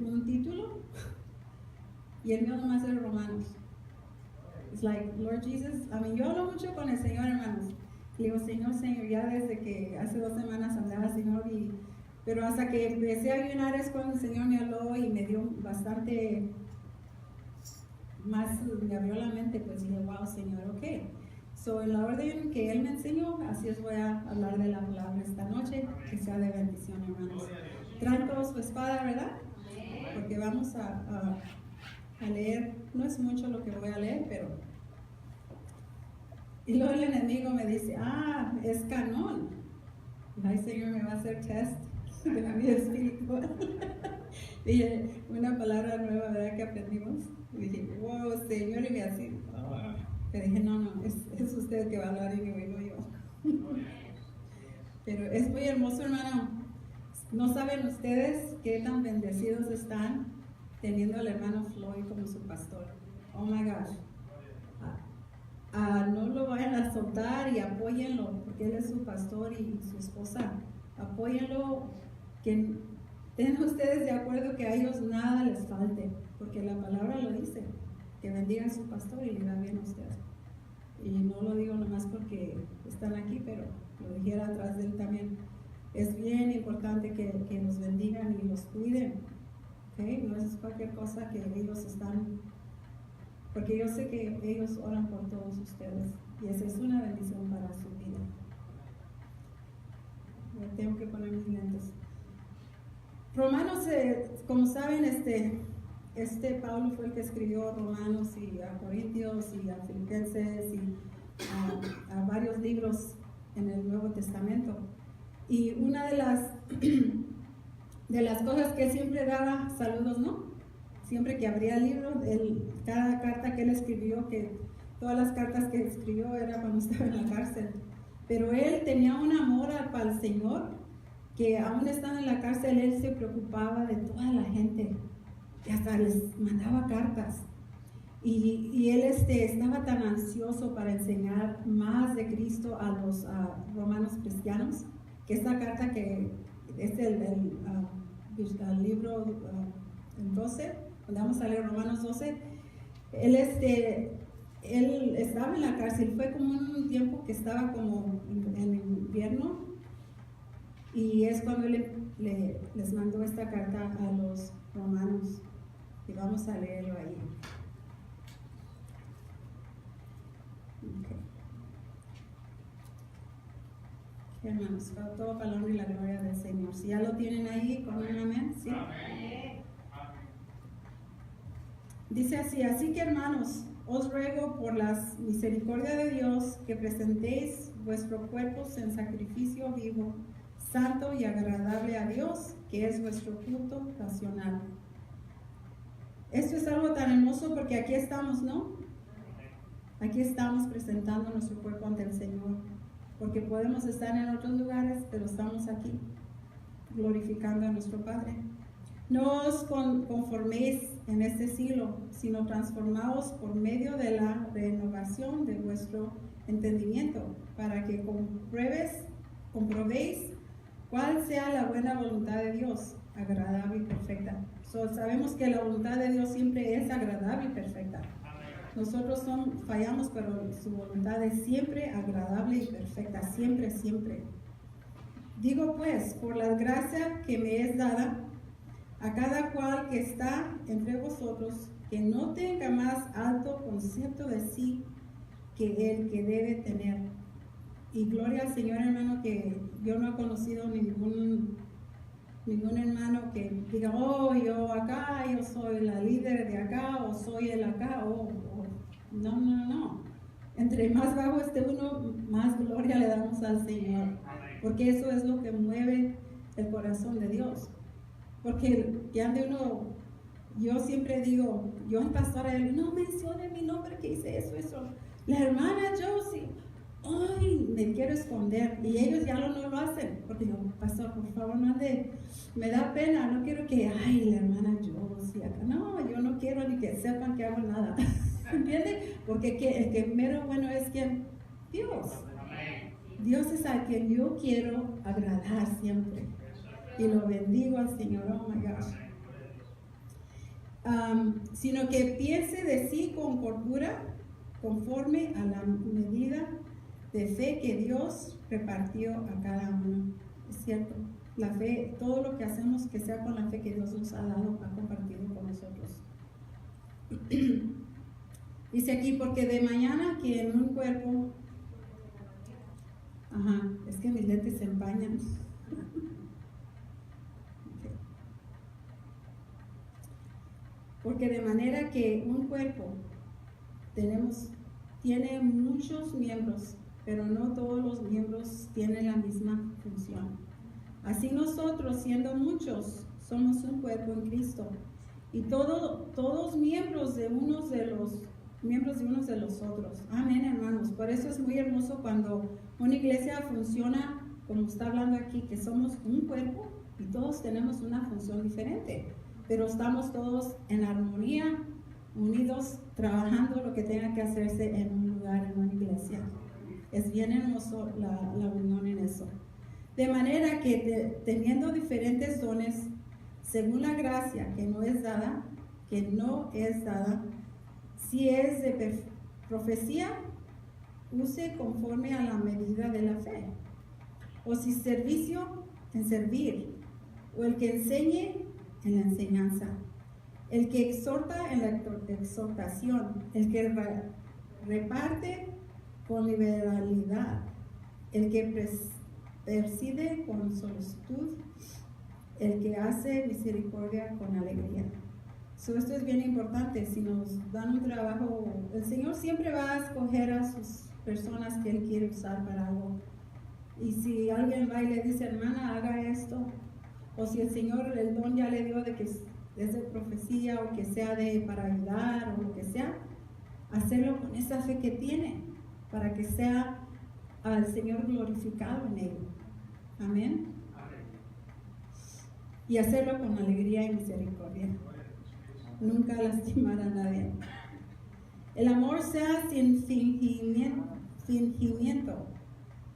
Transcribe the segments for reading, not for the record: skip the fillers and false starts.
un título y el mío nomás es Romanos. It's like, Lord Jesus, yo hablo mucho con el Señor, hermanos. Le digo, Señor, ya desde que hace 2 semanas andaba, Señor, pero hasta que empecé a ayunar es cuando el Señor me habló y me dio bastante más, me abrió la mente, pues dije, wow, Señor, ok. So, en la orden que Él me enseñó, así os voy a hablar de la palabra esta noche, que sea de bendición, hermanos. Traen todos su espada, ¿verdad? Porque vamos a leer, no es mucho lo que voy a leer, pero... Y luego el enemigo me dice, es canón. Ay, Señor, me va a hacer test de la vida espiritual. Dije, una palabra nueva, ¿verdad? Que aprendimos. Y dije, wow, Señor, y me así. Pero dije, no, es usted que va a hablar y no yo. Pero es muy hermoso, hermano. No saben ustedes qué tan bendecidos están teniendo al hermano Floyd como su pastor. Oh my gosh. No lo vayan a soltar y apóyenlo, porque él es su pastor y su esposa. Apóyenlo, que estén ustedes de acuerdo que a ellos nada les falte, porque la palabra lo dice, que bendiga a su pastor y le da bien a usted. Y no lo digo nomás porque están aquí, pero lo dijera atrás de él también. Es bien importante que nos bendigan y los cuiden, ¿okay? No es cualquier cosa que ellos están, porque yo sé que ellos oran por todos ustedes y esa es una bendición para su vida. Ya tengo que poner mis lentes. Romanos, como saben, Pablo fue el que escribió Romanos y a Corintios y a Filipenses y a varios libros en el Nuevo Testamento. Y una de las cosas que él siempre daba, saludos, ¿no? Siempre que abría el libro, cada carta que él escribió, que todas las cartas que escribió era cuando estaba en la cárcel. Pero él tenía un amor para el Señor, que aún estando en la cárcel, él se preocupaba de toda la gente. Y hasta les mandaba cartas. Y él estaba tan ansioso para enseñar más de Cristo a los romanos cristianos, que esta carta que es el libro 12, cuando vamos a leer Romanos 12, él estaba en la cárcel, fue como un tiempo que estaba como en invierno, y es cuando él les mandó esta carta a los romanos, y vamos a leerlo ahí. Okay. Hermanos, todo para la honra y la gloria del Señor. Si ya lo tienen ahí, con un amén, ¿sí? Amén. Dice así que hermanos, os ruego por las misericordias de Dios que presentéis vuestros cuerpos en sacrificio vivo, santo y agradable a Dios, que es vuestro culto racional. Esto es algo tan hermoso porque aquí estamos, ¿no? Aquí estamos presentando nuestro cuerpo ante el Señor, porque podemos estar en otros lugares, pero estamos aquí glorificando a nuestro Padre. No os conforméis en este siglo, sino transformaos por medio de la renovación de vuestro entendimiento, para que comprobéis cuál sea la buena voluntad de Dios, agradable y perfecta. Sabemos que la voluntad de Dios siempre es agradable y perfecta. Nosotros fallamos, pero su voluntad es siempre agradable y perfecta, siempre, siempre. Digo pues, por la gracia que me es dada, a cada cual que está entre vosotros, que no tenga más alto concepto de sí que el que debe tener. Y gloria al Señor, hermano, que yo no he conocido ningún hermano que diga, oh, yo acá, yo soy la líder de acá, o soy el acá, no. Entre más bajo esté uno, más gloria le damos al Señor, porque eso es lo que mueve el corazón de Dios. Porque que ande uno, yo siempre digo, yo en pastora, no mencione mi nombre que hice eso. La hermana Josie, ay, me quiero esconder, y ellos ya no lo hacen, porque yo, pastor, por favor, no ande, me da pena, no quiero que, ay, la hermana Josie acá, no, yo no quiero ni que sepan que hago nada, ¿entiende? Porque el que mero bueno es quien, Dios. Dios es a quien yo quiero agradar siempre. Y lo bendigo al Señor, oh my gosh. sino que piense de sí con cordura, conforme a la medida de fe que Dios repartió a cada uno. Es cierto, la fe, todo lo que hacemos que sea con la fe que Dios nos ha dado, ha compartido con nosotros. Dice aquí, porque de mañana que en un cuerpo, es que mis lentes se empañan. Okay. Porque de manera que un cuerpo tiene muchos miembros, pero no todos los miembros tienen la misma función. Así nosotros, siendo muchos, somos un cuerpo en Cristo, y todos miembros de unos de los otros. Amén, hermanos. Por eso es muy hermoso cuando una iglesia funciona como está hablando aquí, que somos un cuerpo y todos tenemos una función diferente, pero estamos todos en armonía, unidos, trabajando lo que tenga que hacerse en un lugar, en una iglesia. Es bien hermoso la unión en eso. De manera que teniendo diferentes dones, según la gracia que no es dada, si es de profecía, use conforme a la medida de la fe. O si servicio, en servir. O el que enseñe, en la enseñanza. El que exhorta, en la exhortación. El que reparte, con liberalidad. El que preside, con solicitud. El que hace misericordia, con alegría. Esto es bien importante. Si nos dan un trabajo, el Señor siempre va a escoger a sus personas que Él quiere usar para algo. Y si alguien va y le dice, hermana, haga esto, o si el Señor el don ya le dio de que es de profecía, o que sea para ayudar, o lo que sea, hacerlo con esa fe que tiene, para que sea al Señor glorificado en ello. Amén. Y hacerlo con alegría y misericordia. Nunca lastimar a nadie. El amor sea sin fingimiento.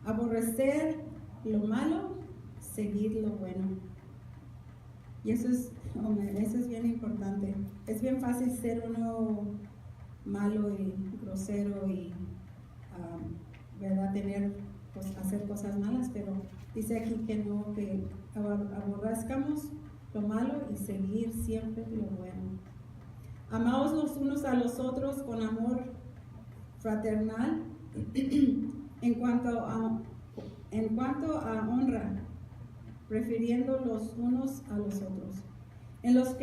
Aborrecer lo malo, seguir lo bueno. Y eso es bien importante. Es bien fácil ser uno malo y grosero y ¿verdad? Hacer cosas malas, pero dice aquí que no, que aborrezcamos lo malo y seguir siempre lo bueno. Amaos los unos a los otros con amor fraternal en cuanto a honra, prefiriendo los unos a los otros. En lo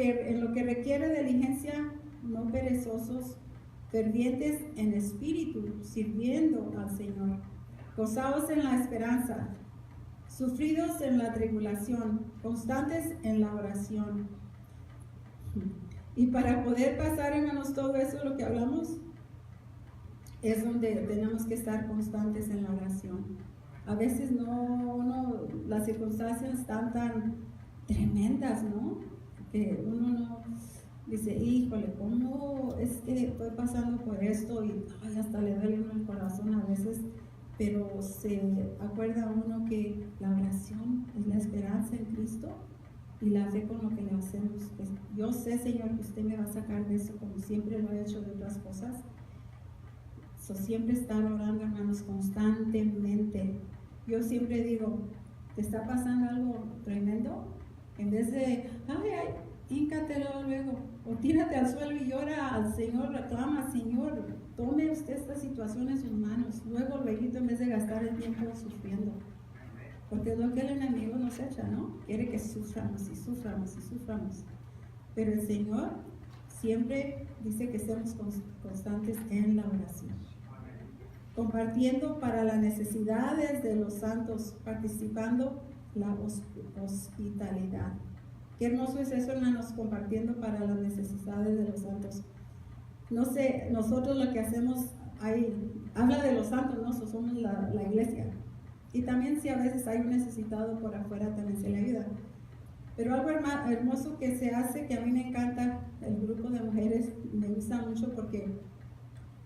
que requiere diligencia, no perezosos, fervientes en espíritu, sirviendo al Señor. Gozaos en la esperanza, sufridos en la tribulación, constantes en la oración. Y para poder pasar, hermanos, todo eso, lo que hablamos, es donde tenemos que estar constantes en la oración. A veces las circunstancias están tan tremendas, ¿no? Que uno no dice, híjole, ¿cómo es que estoy pasando por esto? Y hasta le duele uno el corazón a veces, pero se acuerda uno que la oración es la esperanza en Cristo y la fe con lo que le hacemos. Pues, yo sé, Señor, que usted me va a sacar de eso, como siempre lo he hecho de otras cosas. Siempre estar orando, hermanos, constantemente. Yo siempre digo, ¿te está pasando algo tremendo? En vez de, híncatelo luego, o tírate al suelo y llora al Señor, reclama, Señor, tome usted esta situación en sus manos. Luego, en vez de gastar el tiempo sufriendo. Porque es lo que el enemigo nos echa, ¿no? Quiere que suframos y suframos y suframos. Pero el Señor siempre dice que seamos constantes en la oración. Compartiendo para las necesidades de los santos, participando la hospitalidad. Qué hermoso es eso, hermanos, compartiendo para las necesidades de los santos. No sé, nosotros lo que hacemos, habla de los santos, ¿no? Somos la iglesia. Y también si a veces hay un necesitado por afuera, también se le ayuda. Pero algo hermoso que se hace, que a mí me encanta, el grupo de mujeres, me gusta mucho porque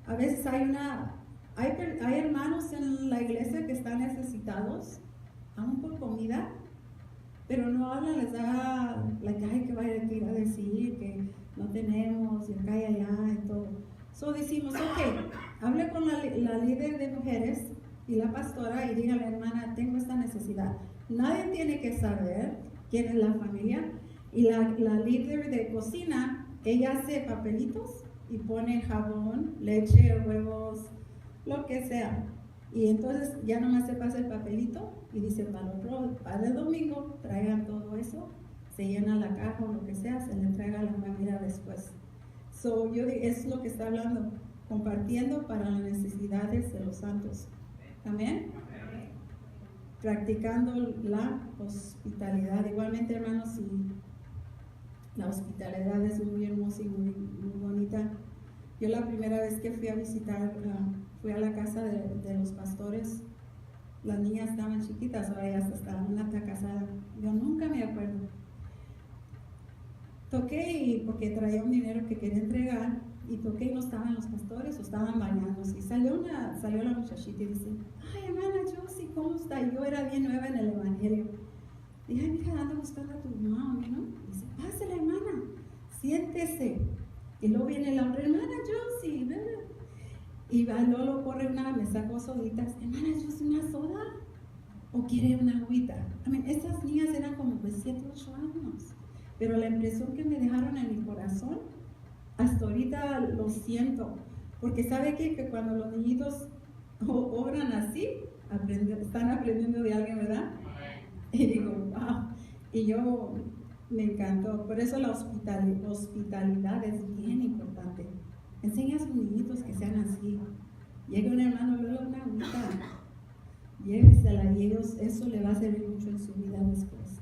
a veces hay hermanos en la iglesia que están necesitados, aún por comida, pero no hablan, les da la caja que vaya a ir a decir, que no tenemos, y acá y allá, y todo. So decimos, ok, hable con la líder de mujeres y la pastora y dígale, hermana, tengo esta necesidad. Nadie tiene que saber quién es la familia. Y la líder de cocina, ella hace papelitos y pone jabón, leche, huevos, lo que sea. Y entonces ya nomás se pasa el papelito y dice, para el domingo traigan todo eso, se llena la caja o lo que sea, se le entrega a la familia después. So, es lo que está hablando, compartiendo para las necesidades de los santos. Amén. Practicando la hospitalidad. Igualmente, hermanos, la hospitalidad es muy hermosa y muy bonita. Yo la primera vez que fui a visitar, fui a la casa de los pastores. Las niñas estaban chiquitas, ahora ya estaban, una está casada. Yo nunca me acuerdo. Toqué porque traía un dinero que quería entregar, y toqué y no estaban los pastores o estaban bañándose. Y salió la muchachita y dice, ay, hermana Josie, ¿cómo está? Y yo era bien nueva en el evangelio. Dije, ay, mija, ando buscando a tu mamá, ¿no? Y dice, pásale, hermana, siéntese. Y luego viene la otra, hermana Josie, ¿verdad? Y luego corre me sacó soditas, hermana Josie, ¿una soda? ¿O quiere una agüita? Estas niñas eran como de 7, 8 años. Pero la impresión que me dejaron en mi corazón, hasta ahorita lo siento. Porque sabe que cuando los niñitos obran así, están aprendiendo de alguien, ¿verdad? Y digo, wow. Y yo me encantó. Por eso la hospitalidad es bien importante. Enseña a sus niñitos que sean así. Llega un hermano, luego una agüita, llévesela, y eso le va a servir mucho en su vida después.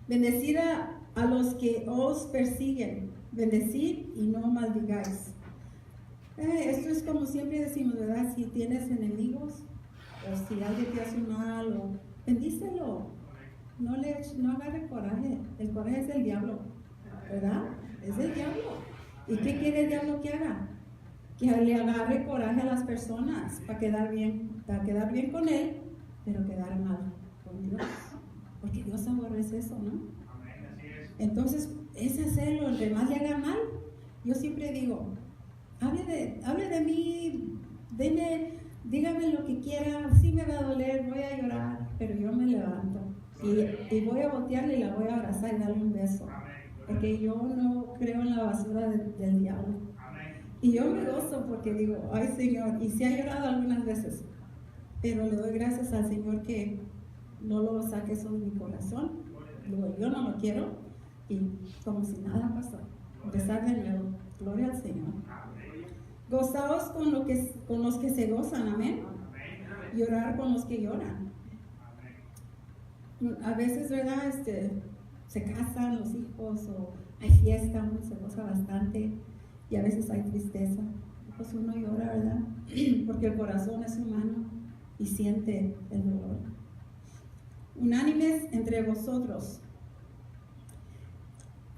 Bendecid a los que os persiguen, bendecid y no maldigáis. Esto es como siempre decimos, ¿verdad? Si tienes enemigos, o si alguien te hace mal, bendícelo. No agarre coraje. El coraje es el diablo, ¿verdad? Es el diablo. ¿Y qué quiere el diablo que haga? Que le agarre coraje a las personas para quedar bien con él, pero quedar mal con Dios. Porque Dios aborrece eso, ¿no? Entonces, es hacerlo, entre más le haga mal. Yo siempre digo, hable de mí, dígame lo que quiera, sí me va a doler, voy a llorar, pero yo me levanto y voy a voltearle y la voy a abrazar y darle un beso, porque yo no creo en la basura del diablo. Y yo me gozo porque digo, ay Señor, y sí he llorado algunas veces, pero le doy gracias al Señor que no lo saque eso de mi corazón. Digo, yo no lo quiero, y como si nada pasó, empezar de nuevo. Gloria al Señor. Gozaos con los que se gozan, amén. Llorar con los que lloran. A veces, ¿verdad? Se casan los hijos, o hay fiesta, uno se goza bastante, y a veces hay tristeza. Pues uno llora, ¿verdad? Porque el corazón es humano y siente el dolor. Unánimes entre vosotros,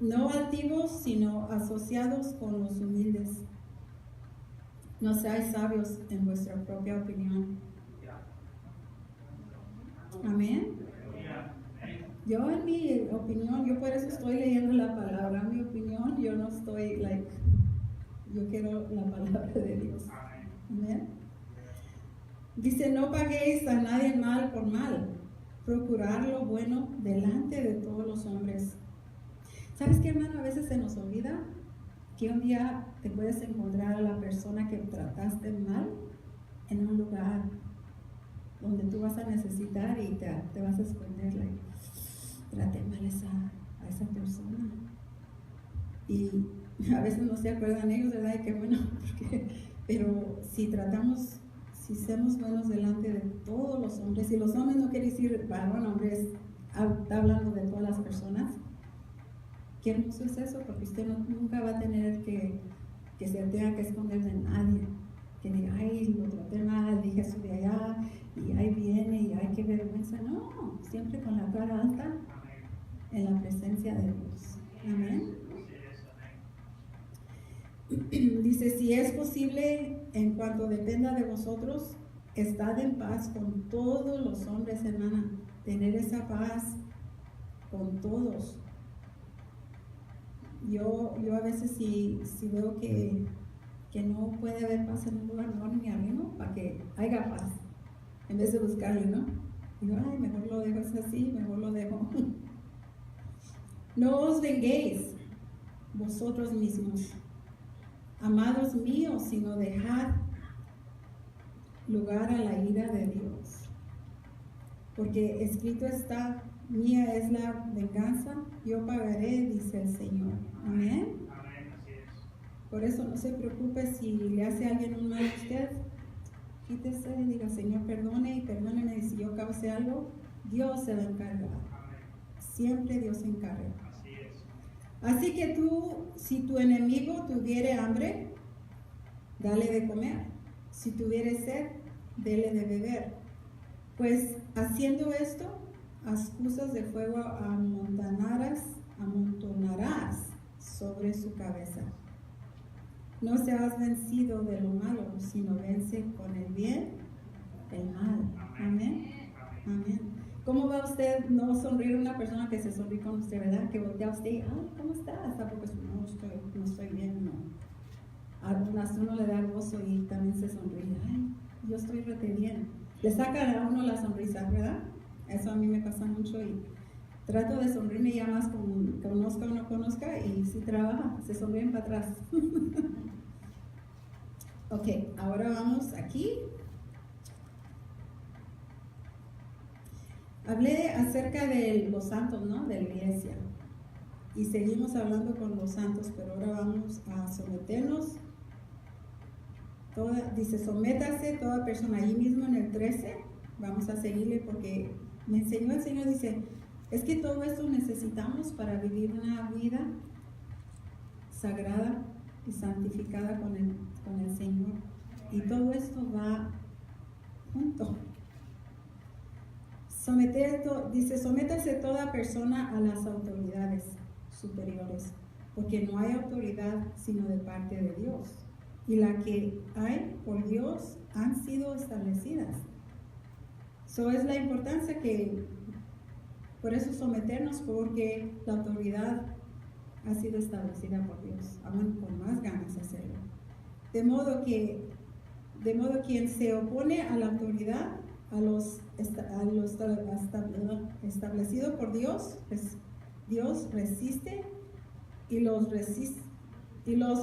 no altivos, sino asociados con los humildes. No seáis sabios en vuestra propia opinión. Amén. Yo en mi opinión, yo por eso estoy leyendo la palabra. En mi opinión, yo no estoy yo quiero la palabra de Dios. Amén. Dice, no paguéis a nadie mal por mal. Procurar lo bueno delante de todos los hombres. ¿Sabes qué, hermano? A veces se nos olvida que un día te puedes encontrar a la persona que trataste mal en un lugar donde tú vas a necesitar y te vas a esconderla. Trate mal a esa persona. Y a veces no se acuerdan ellos, ¿verdad? Y qué bueno, pero si somos buenos delante de todos los hombres, y los hombres no quiere decir varón, hombres, está hablando de todas las personas. Qué hermoso es eso, porque usted nunca va a tener que se tenga que esconder de nadie, que diga, ay, lo traté mal, dije eso de allá, y ahí viene, y ay, qué vergüenza. No, siempre con la cara alta en la presencia de Dios. Amén. Dice, si es posible, en cuanto dependa de vosotros, estad en paz con todos los hombres, hermana. Tener esa paz con todos. Yo a veces si veo que no puede haber paz en un lugar, no me arrimo para que haya paz, en vez de buscarle, ¿no? Digo, ay, mejor lo dejo así, mejor lo dejo. No os venguéis vosotros mismos, amados míos, sino dejad lugar a la ira de Dios. Porque escrito está, mía es la venganza, yo pagaré, dice el Señor. Amén. Amén, así es. Por eso no se preocupe si le hace a alguien un mal a usted. Quítese y diga, Señor, perdone y perdóneme. Y si yo causé algo, Dios se va a encargar. Amén. Siempre Dios se encarga. Así es. Así que tú, si tu enemigo tuviere hambre, dale de comer. Si tuviere sed, dele de beber. Pues haciendo esto, ascuas de fuego amontonarás sobre su cabeza. No seas vencido de lo malo, sino vence con el bien el mal. Amén. Amén. ¿Cómo va usted no sonreír a una persona que se sonríe con usted, verdad? Que voltea a usted y, ay, ¿cómo estás? Tampoco es, no estoy bien, no. A uno le da gozo y también se sonríe. Ay, yo estoy rete bien. Le sacan a uno la sonrisa, ¿verdad? Eso a mí me pasa mucho y trato de sonreírme ya más conozca o no conozca y si trabaja, se sonríen para atrás. Ok, ahora vamos aquí. Hablé acerca de los santos, ¿no? De la iglesia. Y seguimos hablando con los santos, pero ahora vamos a someternos. Dice, sométase toda persona. Allí mismo en el 13, vamos a seguirle porque me enseñó el Señor, dice, es que todo esto necesitamos para vivir una vida sagrada y santificada con el Señor. Y todo esto va junto. Dice, sométase toda persona a las autoridades superiores, porque no hay autoridad sino de parte de Dios. Y la que hay por Dios han sido establecidas. Eso es la importancia que, por eso someternos, porque la autoridad ha sido establecida por Dios, aún con más ganas de hacerlo. De modo quien se opone a la autoridad, a lo establecido por Dios, pues Dios resiste y los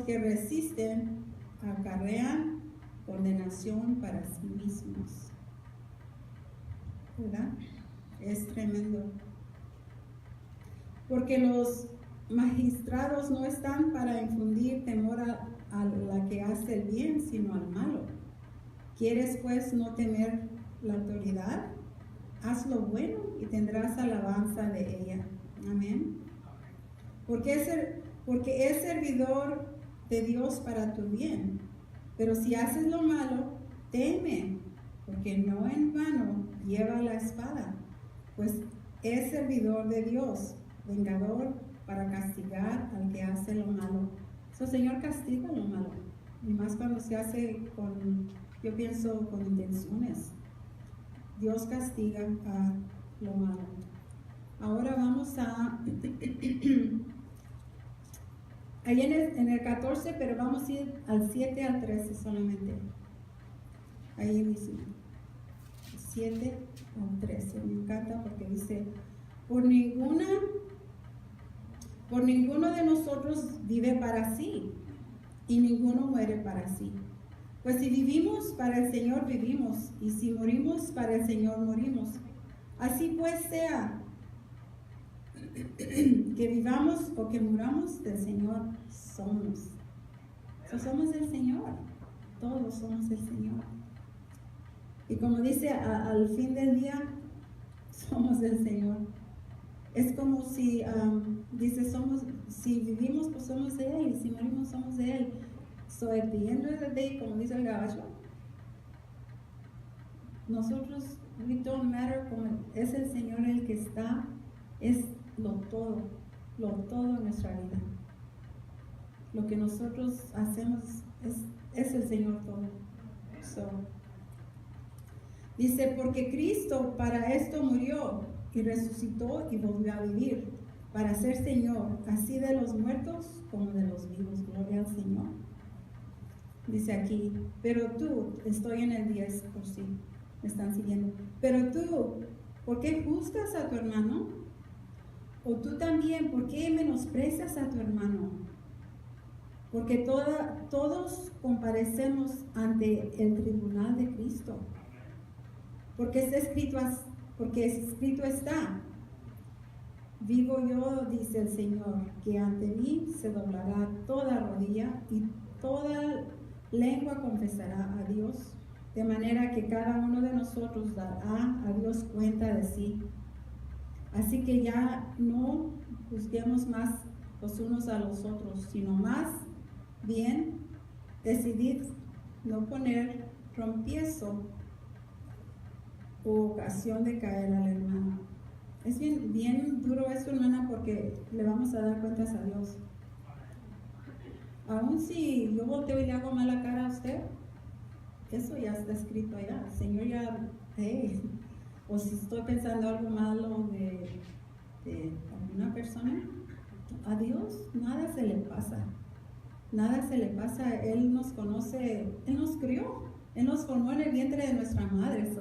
que resisten acarrean condenación para sí mismos. ¿Verdad? Es tremendo. Porque los magistrados no están para infundir temor a la que hace el bien, sino al malo. ¿Quieres pues no temer la autoridad? Haz lo bueno y tendrás alabanza de ella. Amén. Porque es servidor de Dios para tu bien. Pero si haces lo malo, teme, porque no en vano lleva la espada, pues es servidor de Dios, vengador para castigar al que hace lo malo. El Señor castiga lo malo, y más cuando se hace yo pienso con intenciones. Dios castiga a lo malo. Ahora vamos a ahí en el 14, pero vamos a ir al 7 al 13 solamente. Ahí mismo. 7 al 13. Me encanta porque dice, por ninguno de nosotros vive para sí, y ninguno muere para sí. Pues si vivimos, para el Señor vivimos, y si morimos, para el Señor morimos. Así pues sea, que vivamos o que muramos, del Señor somos. Somos del Señor, todos somos del Señor. Y como dice, al fin del día, somos del Señor. Es como si, dice, si vivimos, pues somos de Él, y si morimos, somos de Él. So at the end of the day, como dice el gabacho, nosotros, we don't matter, como es el Señor el que está, es lo todo en nuestra vida. Lo que nosotros hacemos es el Señor todo. Dice, porque Cristo para esto murió y resucitó y volvió a vivir. para ser Señor, así de los muertos como de los vivos. Gloria al Señor. Dice aquí, pero tú, estoy en el 10 por si me están siguiendo, pero tú, ¿por qué juzgas a tu hermano? O tú también, ¿por qué menosprecias a tu hermano? Porque todos comparecemos ante el tribunal de Cristo. Porque escrito está, vivo yo, dice el Señor, que ante mí se doblará toda rodilla y toda lengua confesará a Dios, de manera que cada uno de nosotros dará a Dios cuenta de sí. Así que ya no juzguemos más los unos a los otros, sino más bien decidid no poner tropiezo o ocasión de caer al hermano. Es bien duro esto, hermana, porque le vamos a dar cuentas a Dios. Aún si yo volteo y le hago mala cara a usted, eso ya está escrito allá. El Señor ya, o si estoy pensando algo malo de alguna persona, a Dios nada se le pasa. Nada se le pasa. Él nos conoce, Él nos crió, Él nos formó en el vientre de nuestra madre.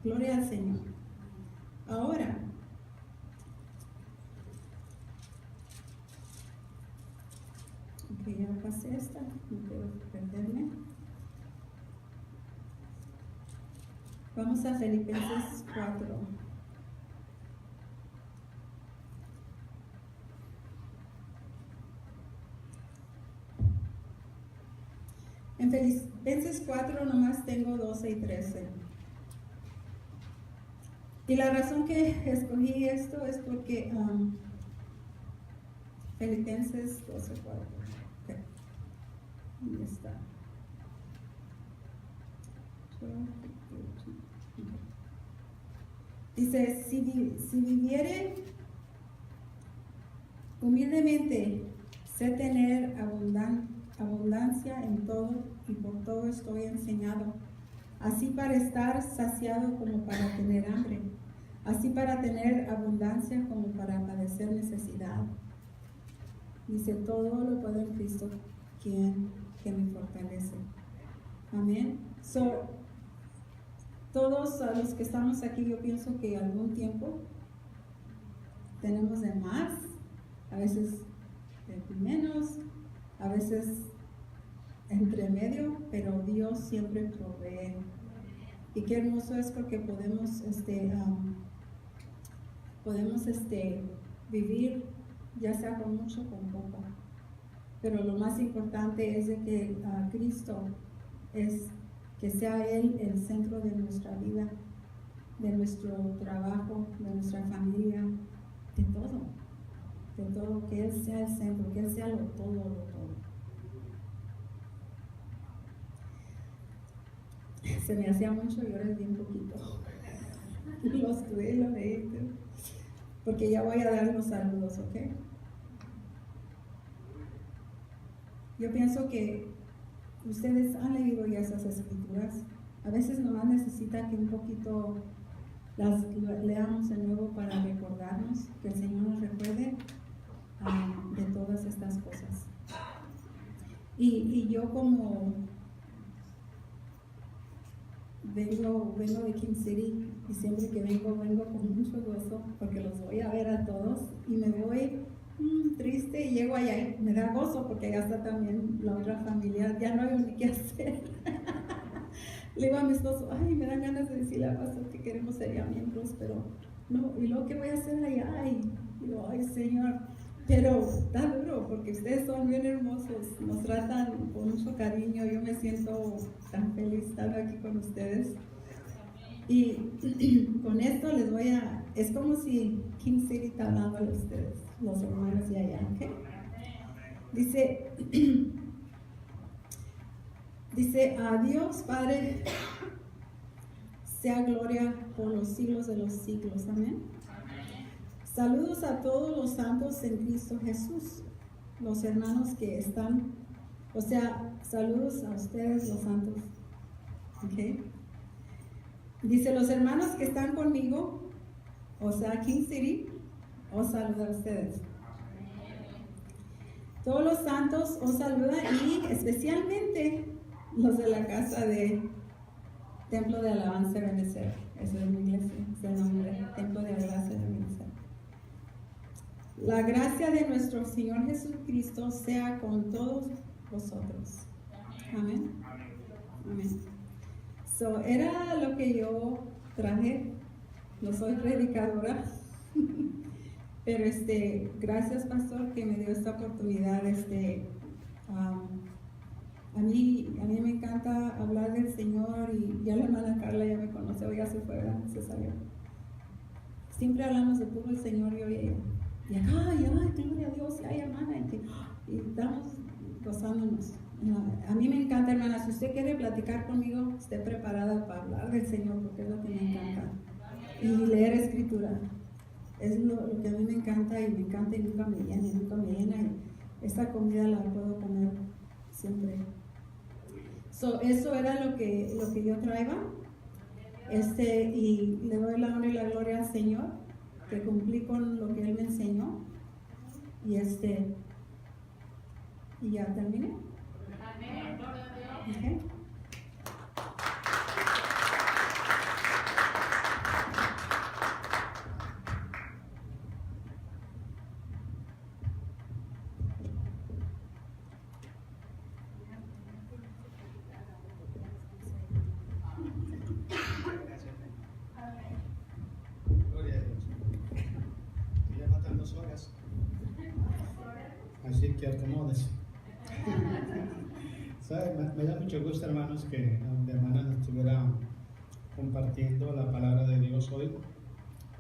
Gloria al Señor. Ahora, ya pasé esta, no quiero perderme. Vamos a Filipenses 4. En Filipenses 4 nomás tengo 12 y 13. Y la razón que escogí esto es porque Filipenses 12:4. Okay. ¿Dónde está? Dice, si viviere humildemente, sé tener abundancia en todo, y por todo estoy enseñado, así para estar saciado como para tener hambre, así para tener abundancia como para padecer necesidad. Dice, todo lo puedo en Cristo que me fortalece. Amén. Todos a los que estamos aquí, yo pienso que algún tiempo tenemos de más, a veces de menos, a veces entre medio, pero Dios siempre provee. Y qué hermoso es porque podemos vivir ya sea con mucho o con poco. Pero lo más importante es de que Cristo es que sea Él el centro de nuestra vida, de nuestro trabajo, de nuestra familia, de todo, que Él sea el centro, que Él sea lo todo. Se me hacía mucho y ahora es bien poquito. Los tuve, lo leí, porque ya voy a dar los saludos, ¿ok? Yo pienso que ustedes han leído ya esas escrituras. A veces nomás necesita que un poquito las leamos de nuevo para recordarnos, que el Señor nos recuerde de todas estas cosas. Y yo como vengo de King City, y siempre que vengo con mucho gozo porque los voy a ver a todos, y me voy triste y llego allá y me da gozo porque ya está también la otra familia, ya no hay ni qué hacer. Le digo a mi esposo, me dan ganas de decirle al pastor que queremos ser ya miembros, pero no, y luego ¿qué voy a hacer allá? Y digo, Señor, pero está duro porque ustedes son bien hermosos, nos tratan con mucho cariño, yo me siento tan feliz estando aquí con ustedes. Y con esto les es como si King City está hablando a ustedes, los hermanos de allá, ¿ok? Dice, a Dios Padre sea gloria por los siglos de los siglos, amén. Saludos a todos los santos en Cristo Jesús, los hermanos que están, saludos a ustedes los santos, ¿ok? Dice, los hermanos que están conmigo, King City, os saluda a ustedes. Todos los santos os saludan y especialmente los de la casa de Templo de Alabanza y Benecer. Esa es mi iglesia, es el nombre, Templo de Alabanza y Benecer. La gracia de nuestro Señor Jesucristo sea con todos vosotros. Amén. Amén. So, era lo que yo traje. No soy predicadora. Pero gracias, pastor, que me dio esta oportunidad. A mí me encanta hablar del Señor y ya la hermana Carla ya me conoce, hoy ya se fue, ¿verdad? Se salió. Siempre hablamos de puro el Señor y hoy ella. Y ay, gloria a Dios, y ay, hermana, y estamos gozándonos. A mí me encanta, hermana, si usted quiere platicar conmigo, esté preparada para hablar del Señor, porque es lo que me encanta. Y leer escritura. Es lo que a mí me encanta y nunca me llena, y esta comida la puedo comer siempre. Eso era lo que yo traía, y le doy la honra y la gloria al Señor, que cumplí con lo que Él me enseñó, y ya terminé. Amén. Okay. Así que acomódese. Me da mucho gusto, hermanos, que la hermana nos estuviera compartiendo la palabra de Dios hoy.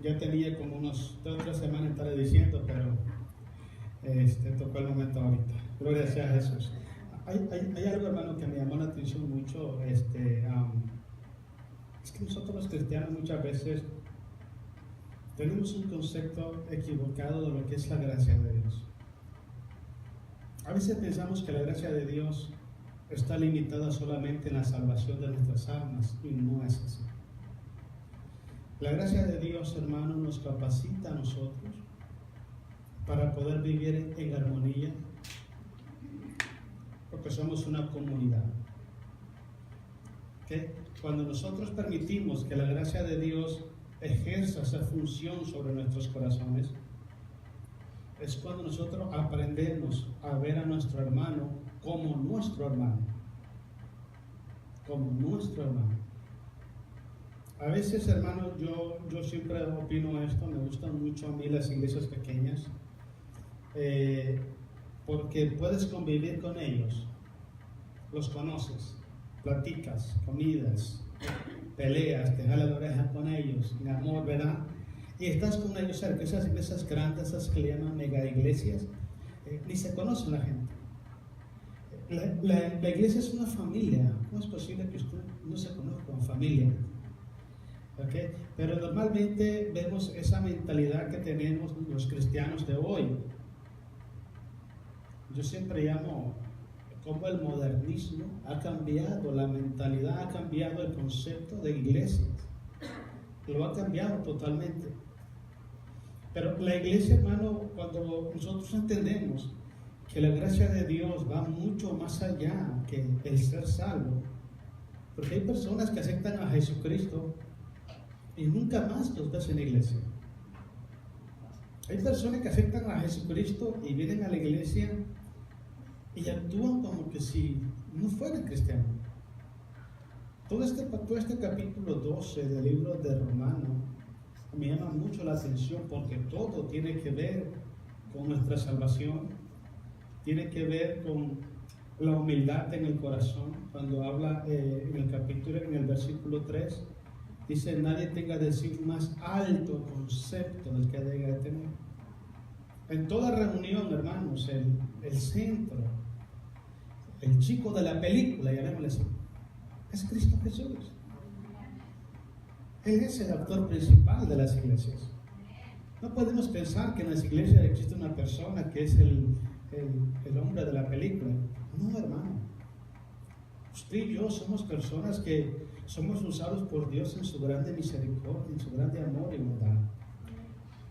Ya tenía como unos 2 o 3 semanas estaré diciendo, pero tocó el momento ahorita. Gloria sea a Jesús. Hay algo, hermano, que me llamó la atención mucho. Es que nosotros los cristianos muchas veces tenemos un concepto equivocado de lo que es la gracia de Dios. A veces pensamos que la gracia de Dios está limitada solamente en la salvación de nuestras almas, y no es así. La gracia de Dios, hermano, nos capacita a nosotros para poder vivir en armonía, porque somos una comunidad. ¿Okay? Cuando nosotros permitimos que la gracia de Dios ejerza esa función sobre nuestros corazones, es cuando nosotros aprendemos a ver a nuestro hermano como nuestro hermano. Como nuestro hermano. A veces, hermano, yo siempre opino esto, me gustan mucho a mí las iglesias pequeñas, porque puedes convivir con ellos, los conoces, platicas, comidas, peleas, te jalas la oreja con ellos, mi amor, ¿verdad? Y estás con ellos cerca. Esas iglesias grandes, esas que le llaman mega iglesias, ni se conocen la gente. La iglesia es una familia. ¿Cómo es posible que usted no se conozca como familia? ¿Okay? Pero normalmente vemos esa mentalidad que tenemos los cristianos de hoy. Yo siempre llamo como el modernismo ha cambiado la mentalidad, ha cambiado el concepto de iglesias. Lo ha cambiado totalmente. Pero la iglesia, hermano, cuando nosotros entendemos que la gracia de Dios va mucho más allá que el ser salvo, porque hay personas que aceptan a Jesucristo y nunca más los ves en la iglesia. Hay personas que aceptan a Jesucristo y vienen a la iglesia y actúan como que si no fueran cristianos. Todo este capítulo 12 del libro de Romanos me llama mucho la atención, porque todo tiene que ver con nuestra salvación, tiene que ver con la humildad en el corazón. Cuando habla en el capítulo, en el versículo 3, dice: nadie tenga de sí más alto concepto del que debe tener. En toda reunión, hermanos, el centro, el chico de la película, llamémosle así, es Cristo Jesús. Él es el actor principal de las iglesias. No podemos pensar que en las iglesias existe una persona que es el hombre de la película. No, hermano. Usted y yo somos personas que somos usados por Dios en su grande misericordia, en su grande amor y bondad.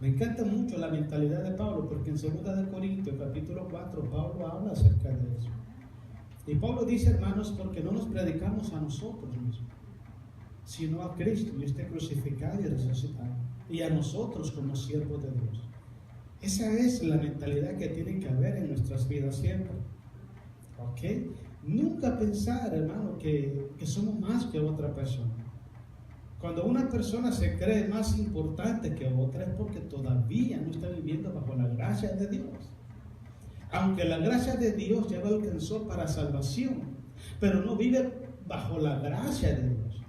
Me encanta mucho la mentalidad de Pablo, porque en 2 de Corintios, capítulo 4, Pablo habla acerca de eso. Y Pablo dice, hermanos, porque no nos predicamos a nosotros mismos, sino a Cristo y este crucificado y resucitado, y a nosotros como siervos de Dios. Esa es la mentalidad que tiene que haber en nuestras vidas siempre. ¿Ok? Nunca pensar, hermano, que somos más que otra persona. Cuando una persona se cree más importante que otra es porque todavía no está viviendo bajo la gracia de Dios. Aunque la gracia de Dios ya lo alcanzó para salvación, pero no vive bajo la gracia de Dios.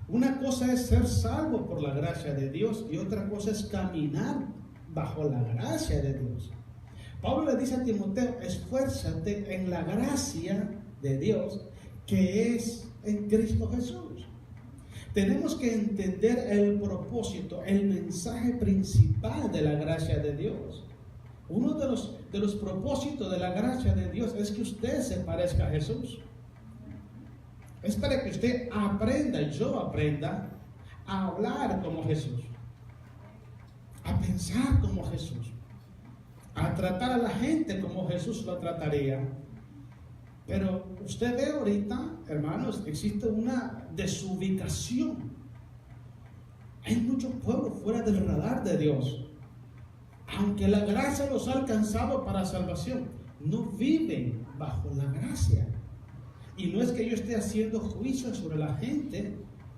Una cosa es ser salvo por la gracia de Dios y otra cosa es caminar bajo la gracia de Dios. Pablo le dice a Timoteo, esfuérzate en la gracia de Dios que es en Cristo Jesús. Tenemos que entender el propósito, el mensaje principal de la gracia de Dios. Uno de los propósitos de la gracia de Dios es que usted se parezca a Jesús. Es para que usted aprenda, yo aprenda a hablar como Jesús, a pensar como Jesús, a tratar a la gente como Jesús lo trataría. Pero usted ve ahorita, hermanos, existe una desubicación. Hay muchos pueblos fuera del radar de Dios. Aunque la gracia los ha alcanzado para salvación, no viven bajo la gracia. Y no es que yo esté haciendo juicio sobre la gente,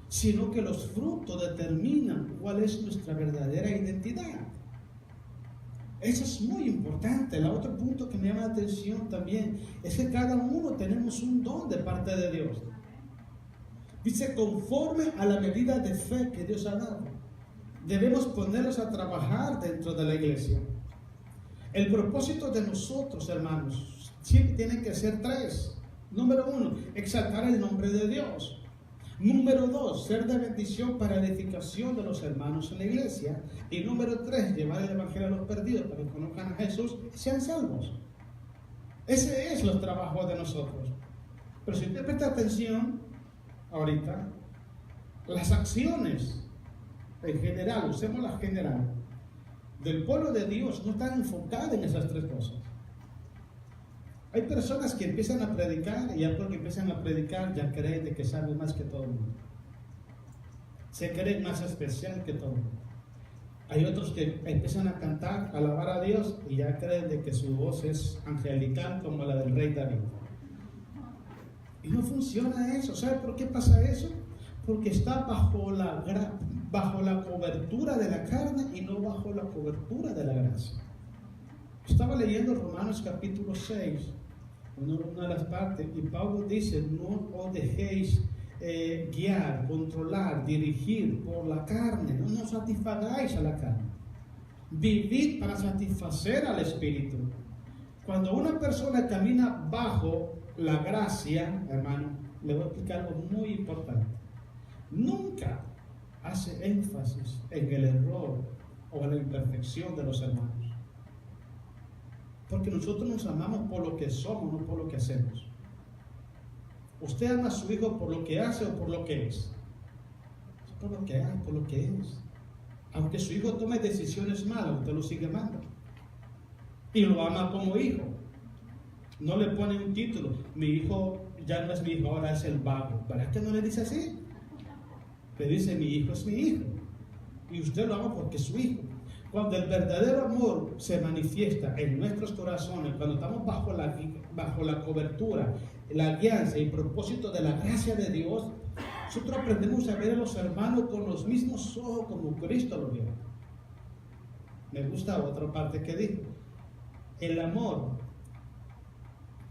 sino que los frutos determinan cuál es nuestra verdadera identidad. Eso es muy importante. El otro punto que me llama la atención también es que cada uno tenemos un don de parte de Dios. Dice, conforme a la medida de fe que Dios ha dado, debemos ponerlos a trabajar dentro de la iglesia. El propósito de nosotros, hermanos, siempre tiene que ser tres. Número 1, exaltar el nombre de Dios. Número 2, ser de bendición para edificación de los hermanos en la iglesia. Y número 3, llevar el evangelio a los perdidos para que conozcan a Jesús y sean salvos. Ese es el trabajo de nosotros. Pero si usted presta atención ahorita, las acciones en general, usemos la general, del pueblo de Dios no están enfocadas en esas tres cosas. Hay personas que empiezan a predicar y ya porque empiezan a predicar ya creen de que saben más que todo el mundo. Se creen más especial que todo el mundo. Hay otros que empiezan a cantar, a alabar a Dios y ya creen de que su voz es angelical como la del rey David. Y no funciona eso. ¿Sabe por qué pasa eso? Porque está bajo la cobertura de la carne y no bajo la cobertura de la gracia. Estaba leyendo Romanos capítulo 6, una de las partes, y Pablo dice, no os dejéis guiar, controlar, dirigir por la carne, no satisfagáis a la carne. Vivid para satisfacer al Espíritu. Cuando una persona camina bajo la gracia, hermano, le voy a explicar algo muy importante. Nunca hace énfasis en el error o en la imperfección de los hermanos. Porque nosotros nos amamos por lo que somos, no por lo que hacemos. Usted ama a su hijo por lo que hace o por lo que es. Por lo que hace, por lo que es. Aunque su hijo tome decisiones malas, usted lo sigue amando. Y lo ama como hijo. No le pone un título. Mi hijo ya no es mi hijo, ahora es el vago. ¿Verdad que no le dice así? Le dice, mi hijo es mi hijo. Y usted lo ama porque es su hijo. Cuando el verdadero amor se manifiesta en nuestros corazones, cuando estamos bajo la cobertura, la guianza y propósito de la gracia de Dios, nosotros aprendemos a ver a los hermanos con los mismos ojos como Cristo lo vio. Me gusta otra parte que dijo, el amor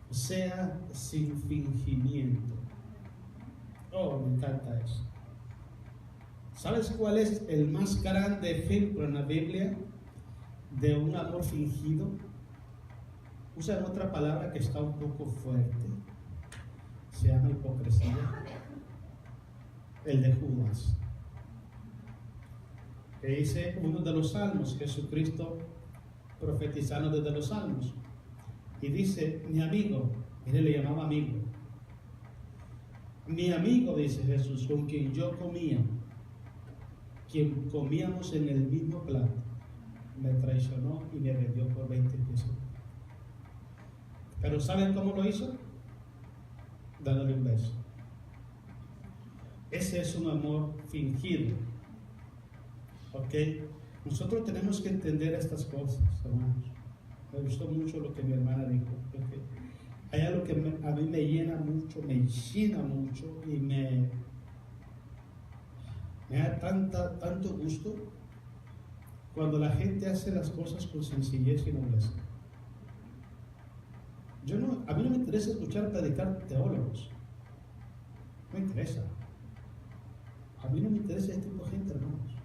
sea sin fingimiento. Oh, me encanta eso. ¿Sabes cuál es el más grande ejemplo en la Biblia de un amor fingido? Usan otra palabra que está un poco fuerte. Se llama hipocresía. El de Judas. Que dice uno de los salmos, Jesucristo profetizando desde los salmos. Y dice, mi amigo, él le llamaba amigo. Mi amigo, dice Jesús, con quien yo comía, quien comíamos en el mismo plato, me traicionó y me vendió por 20 pesos. Pero ¿saben cómo lo hizo? Dándole un beso. Ese es un amor fingido. ¿Ok? Nosotros tenemos que entender estas cosas, hermanos. Me gustó mucho lo que mi hermana dijo. ¿Okay? Hay algo que a mí me llena mucho y me da tanto gusto cuando la gente hace las cosas con sencillez y nobleza. A mí no me interesa escuchar predicar teólogos. No me interesa. A mí no me interesa este tipo de gente, hermanos.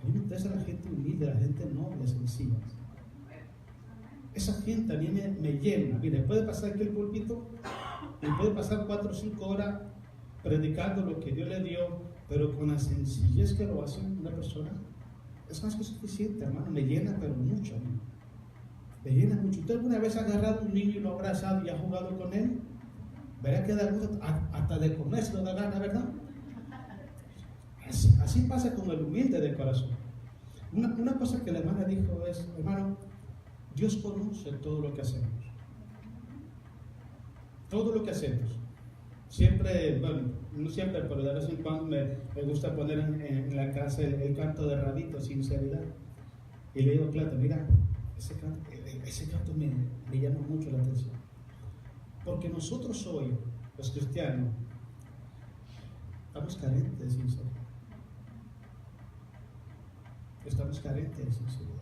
A mí me interesa la gente humilde, la gente noble, sencilla. Esa gente a mí me llena. Mire, puede pasar aquí el púlpito y puede pasar 4 o 5 horas predicando lo que Dios le dio, pero con la sencillez que lo hace una persona, es más que suficiente, hermano. Me llena, pero mucho. Me llena mucho. ¿Usted alguna vez ha agarrado a un niño y lo ha abrazado y ha jugado con él? Verá que da gusto, hasta de comer se lo da gana, ¿verdad? Así pasa con el humilde de corazón. Una cosa que la hermana dijo es, hermano, Dios conoce todo lo que hacemos. Todo lo que hacemos. Siempre, bueno, no siempre, pero de vez en cuando me gusta poner en la casa el canto de Rabito, Sinceridad. Y le digo, claro, mira, ese canto me llama mucho la atención. Porque nosotros hoy, los cristianos, estamos carentes de sinceridad. Estamos carentes de sinceridad.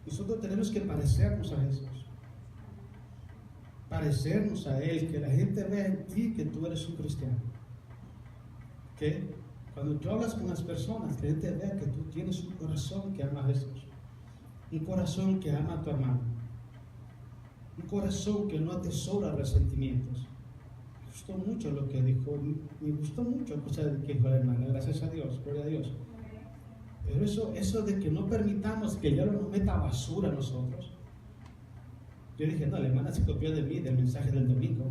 Nosotros tenemos que parecernos a Jesús. Parecernos a Él, que la gente vea en ti que tú eres un cristiano. Que cuando tú hablas con las personas, que la gente vea que tú tienes un corazón que ama a Jesús. Un corazón que ama a tu hermano. Un corazón que no atesora resentimientos. Me gustó mucho lo que dijo, me gustó mucho la cosa que dijo la hermana, gracias a Dios, gloria a Dios. Pero eso de que no permitamos que el diablo nos meta basura a nosotros. Yo dije, no, la hermana se copió de mí, del mensaje del domingo.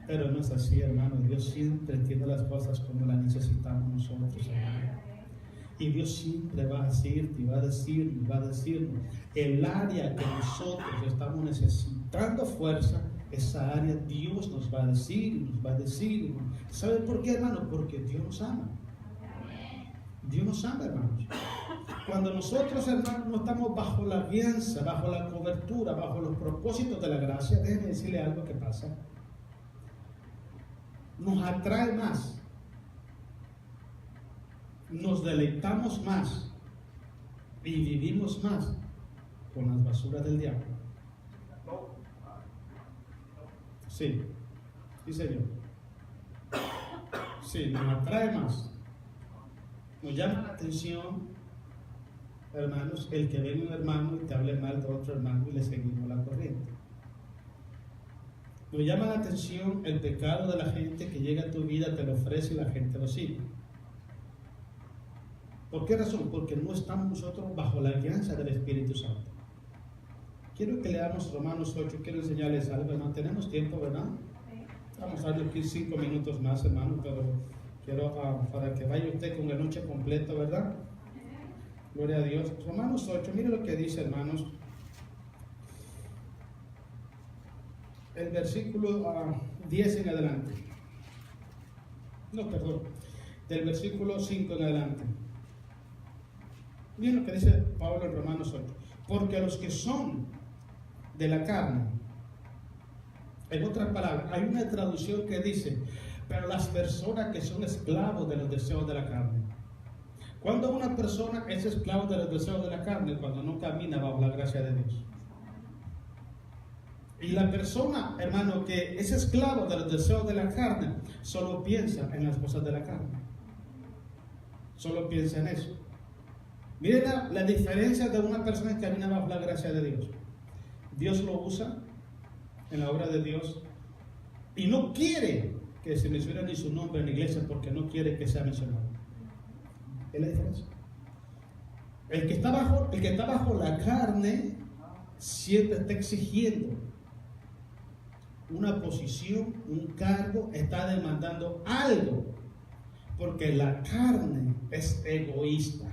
Pero no es así, hermano. Dios siempre entiende las cosas como las necesitamos nosotros, hermano. Y Dios siempre va a decirte, va a decirnos, el área que nosotros estamos necesitando fuerza, esa área Dios nos va a decir, ¿Saben por qué, hermano? Porque Dios nos ama. Dios nos ama, hermanos. Cuando nosotros, hermanos, no estamos bajo la guianza, bajo la cobertura, bajo los propósitos de la gracia, déjenme decirle algo que pasa. Nos atrae más. Nos deleitamos más y vivimos más con las basuras del diablo. Sí, señor. Sí, nos atrae más. Nos llama la atención, hermanos, el que venga un hermano y te hable mal de otro hermano y le seguimos la corriente. Nos llama la atención el pecado de la gente que llega a tu vida, te lo ofrece y la gente lo sigue. ¿Por qué razón? Porque no estamos nosotros bajo la guianza del Espíritu Santo. Quiero que leamos Romanos 8, quiero enseñarles algo, hermano. Tenemos tiempo, ¿verdad? Vamos a darle aquí 5 minutos más, hermano, pero quiero para que vaya usted con la noche completa, ¿verdad? Gloria a Dios. Romanos 8, mire lo que dice, hermanos. El versículo 10 en adelante. No, perdón. Del versículo 5 en adelante. Miren lo que dice Pablo en Romanos 8. Porque los que son de la carne, en otras palabras, hay una traducción que dice, pero las personas que son esclavos de los deseos de la carne. Cuando una persona es esclavo de los deseos de la carne, cuando no camina bajo la gracia de Dios. Y la persona, hermano, que es esclavo de los deseos de la carne, solo piensa en las cosas de la carne. Solo piensa en eso. Miren la diferencia de una persona que camina bajo la gracia de Dios. Dios lo usa en la obra de Dios y no quiere que se mencione ni su nombre en la iglesia porque no quiere que sea mencionado. ¿Es la diferencia? El que está bajo la carne siempre está exigiendo una posición, un cargo, está demandando algo, porque la carne es egoísta.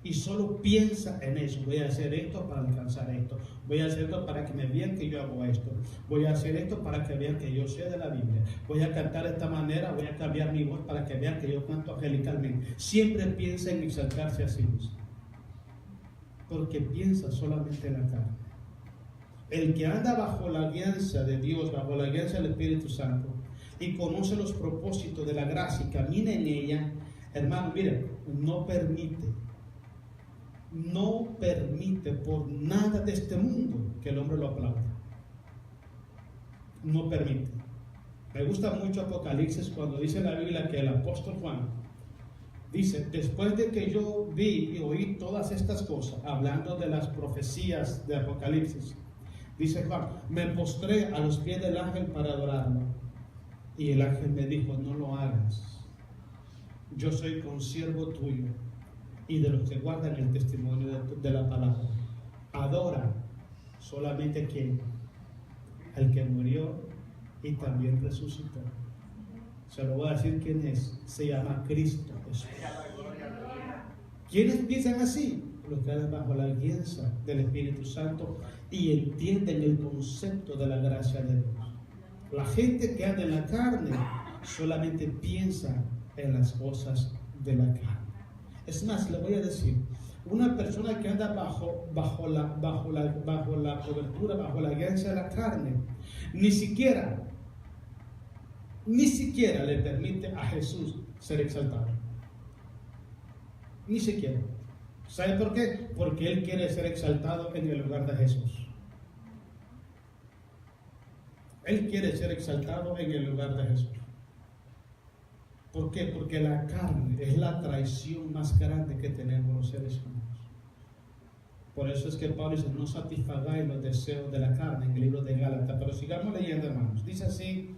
y solo piensa en eso. Voy a hacer esto para alcanzar esto. Voy a hacer esto para que me vean que yo hago esto. Voy a hacer esto para que vean que yo sé de la Biblia. Voy a cantar de esta manera, voy a cambiar mi voz para que vean que yo canto angelicalmente. Siempre piensa en exaltarse a sí mismo, porque piensa solamente en la carne. El que anda bajo la alianza de Dios, bajo la alianza del Espíritu Santo, y conoce los propósitos de la gracia y camina en ella, hermano, mire, no permite por nada de este mundo que el hombre lo aplaude. No permite. Me gusta mucho Apocalipsis cuando dice la Biblia que el apóstol Juan dice: después de que yo vi y oí todas estas cosas, hablando de las profecías de Apocalipsis, dice Juan, me postré a los pies del ángel para adorarlo. Y el ángel me dijo: no lo hagas. Yo soy consiervo tuyo y de los que guardan el testimonio de la palabra. Adora solamente ¿quién? Al que murió y también resucitó. Se lo voy a decir quién es. Se llama Cristo Jesús. ¿Quiénes piensan así? Los que andan bajo la alianza del Espíritu Santo y entienden el concepto de la gracia de Dios. La gente que anda en la carne solamente piensa en las cosas de la carne. Es más, le voy a decir, una persona que anda bajo la cobertura, bajo la alianza de la carne, ni siquiera le permite a Jesús ser exaltado. Ni siquiera. ¿Sabe por qué? Porque él quiere ser exaltado en el lugar de Jesús. Él quiere ser exaltado en el lugar de Jesús. ¿Por qué? Porque la carne es la traición más grande que tenemos los seres humanos. Por eso es que Pablo dice: no satisfagáis los deseos de la carne, en el libro de Gálatas. Pero sigamos leyendo, hermanos. Dice así: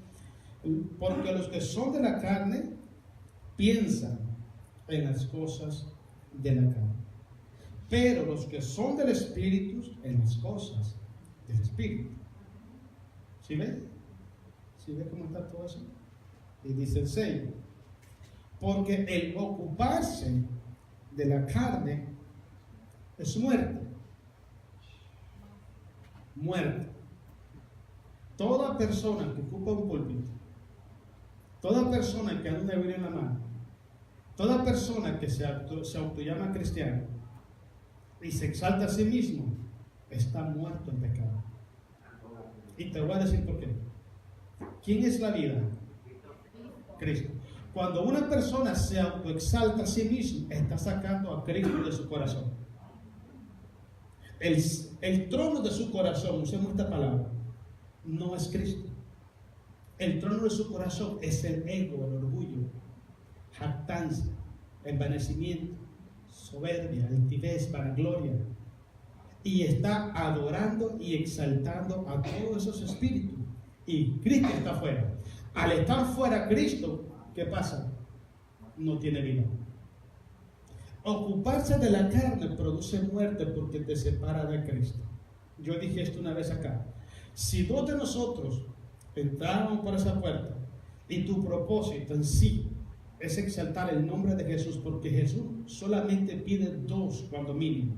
porque los que son de la carne piensan en las cosas de la carne, pero los que son del Espíritu en las cosas del Espíritu. ¿Sí ve? ¿Sí ve cómo está todo eso? Y dice el 6: porque el ocuparse de la carne es muerte. Muerte. Toda persona que ocupa un púlpito, toda persona que anda una Biblia en la mano, toda persona que se autollama cristiano y se exalta a sí mismo, está muerto en pecado. Y te voy a decir por qué. ¿Quién es la vida? Cristo. Cuando una persona se autoexalta a sí mismo, está sacando a Cristo de su corazón. El trono de su corazón, usemos esta palabra, no es Cristo. El trono de su corazón es el ego, el orgullo, jactancia, envanecimiento, soberbia, altivez, vanagloria. Y está adorando y exaltando a todos esos espíritus. Y Cristo está fuera. Al estar fuera Cristo, ¿qué pasa? No tiene vida. Ocuparse de la carne produce muerte porque te separa de Cristo. Yo dije esto una vez acá. Si dos de nosotros entramos por esa puerta y tu propósito en sí es exaltar el nombre de Jesús, porque Jesús solamente pide dos cuando mínimo.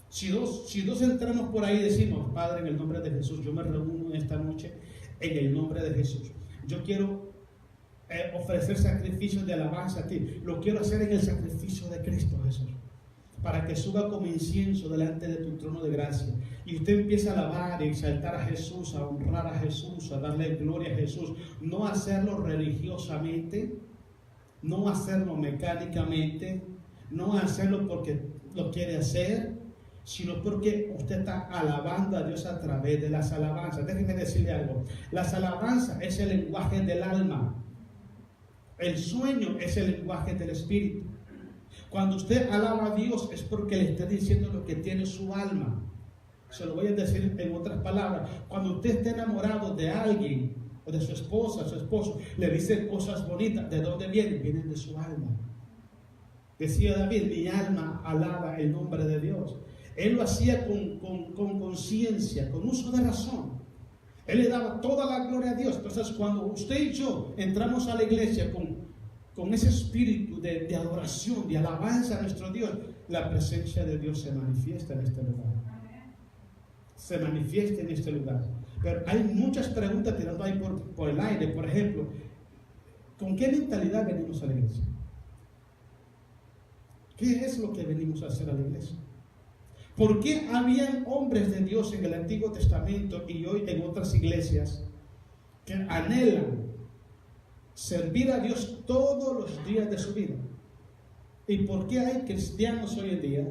Si dos entramos por ahí y decimos: Padre, en el nombre de Jesús, yo me reúno esta noche en el nombre de Jesús. Yo quiero ofrecer sacrificios de alabanza a ti. Lo quiero hacer en el sacrificio de Cristo Jesús, para que suba como incienso delante de tu trono de gracia. Y usted empieza a alabar y exaltar a Jesús, a honrar a Jesús, a darle gloria a Jesús. No hacerlo religiosamente, no hacerlo mecánicamente, no hacerlo porque lo quiere hacer, sino porque usted está alabando a Dios a través de las alabanzas. Déjeme decirle algo. Las alabanzas es el lenguaje del alma. El sueño es el lenguaje del espíritu. Cuando usted alaba a Dios es porque le está diciendo lo que tiene su alma. Se lo voy a decir en otras palabras. Cuando usted está enamorado de alguien, o de su esposa, su esposo, le dice cosas bonitas. ¿De dónde vienen? Vienen de su alma. Decía David: mi alma alaba el nombre de Dios. Él lo hacía con conciencia, con uso de razón. Él le daba toda la gloria a Dios. Entonces, cuando usted y yo entramos a la iglesia con con ese espíritu de adoración, de alabanza a nuestro Dios, la presencia de Dios se manifiesta en este lugar. Se manifiesta en este lugar. Pero hay muchas preguntas tirando ahí por el aire. Por ejemplo, ¿con qué mentalidad venimos a la iglesia? ¿Qué es lo que venimos a hacer a la iglesia? ¿Por qué habían hombres de Dios en el Antiguo Testamento y hoy en otras iglesias que anhelan servir a Dios todos los días de su vida? ¿Y por qué hay cristianos hoy en día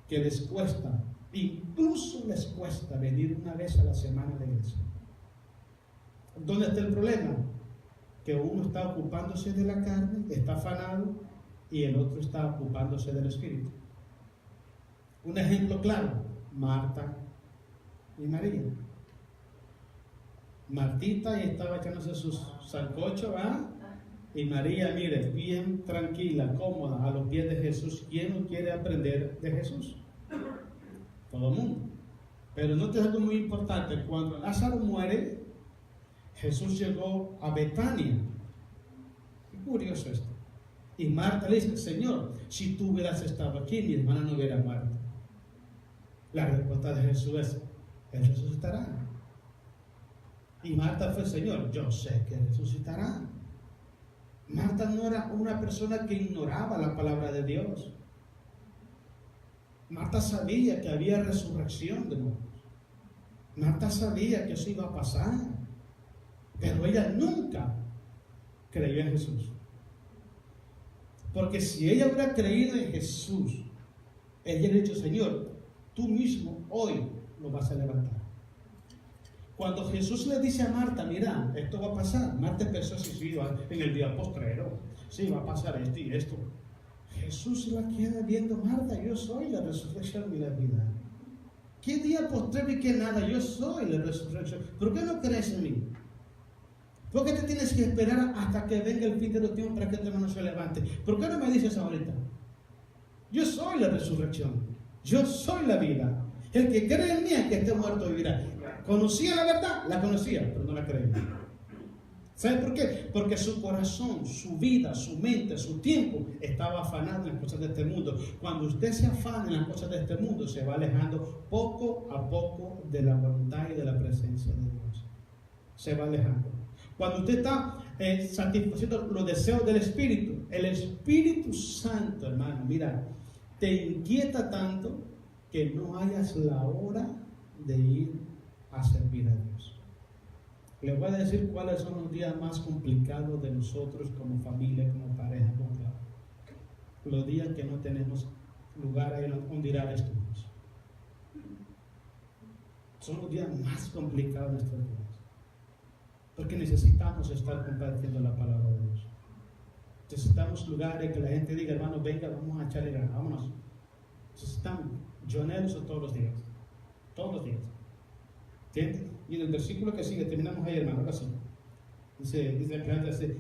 que les cuesta, incluso les cuesta venir una vez a la semana a la iglesia? ¿Dónde está el problema? Que uno está ocupándose de la carne, está afanado, y el otro está ocupándose del espíritu. Un ejemplo claro: Marta y María. Martita y estaba echándose sus sancochos, ¿verdad? Y María, mire, bien tranquila, cómoda, a los pies de Jesús. ¿Quién no quiere aprender de Jesús? Todo el mundo. Pero no te algo muy importante: cuando Lázaro muere, Jesús llegó a Betania. Qué curioso esto. Y Marta le dice: Señor, si tú hubieras estado aquí, mi hermana no hubiera muerto. La respuesta de Jesús es: Él resucitará. Y Marta fue: Señor, yo sé que resucitará. Marta no era una persona que ignoraba la palabra de Dios. Marta sabía que había resurrección de muertos. Marta sabía que eso iba a pasar. Pero ella nunca creyó en Jesús. Porque si ella hubiera creído en Jesús, ella le dicho: Señor, tú mismo hoy lo vas a levantar. Cuando Jesús le dice a Marta: mira, esto va a pasar, Marta pensó: sí, en el día postrero, sí, va a pasar esto y esto. Jesús la queda viendo: Marta, yo soy la resurrección y la vida. ¿Qué día postrero y qué nada? Yo soy la resurrección. ¿Por qué no crees en mí? ¿Por qué te tienes que esperar hasta que venga el fin de los tiempos para que tu hermano se levante? ¿Por qué no me dices ahorita? Yo soy la resurrección, yo soy la vida. El que cree en mí, el que esté muerto vivirá. ¿Conocía la verdad? La conocía, pero no la creía. ¿Sabe por qué? Porque su corazón, su vida, su mente, su tiempo estaba afanado en las cosas de este mundo. Cuando usted se afana en las cosas de este mundo, se va alejando poco a poco de la voluntad y de la presencia de Dios. Se va alejando. Cuando usted está satisfaciendo los deseos del Espíritu, el Espíritu Santo, hermano, mira, te inquieta tanto que no hayas la hora de ir a servir a Dios. Le voy a decir cuáles son los días más complicados de nosotros como familia, como pareja, como trabajo. Los días que no tenemos lugar ahí donde ir a estudios. Son los días más complicados de nuestros días. Porque necesitamos estar compartiendo la palabra de Dios. Necesitamos lugares que la gente diga: hermano, venga, vamos a echarle ganas, vámonos. Necesitamos. Yo anhelo eso todos los días. Todos los días. ¿Entiendes? Y en el versículo que sigue, terminamos ahí, hermano, ahora sí. Dice,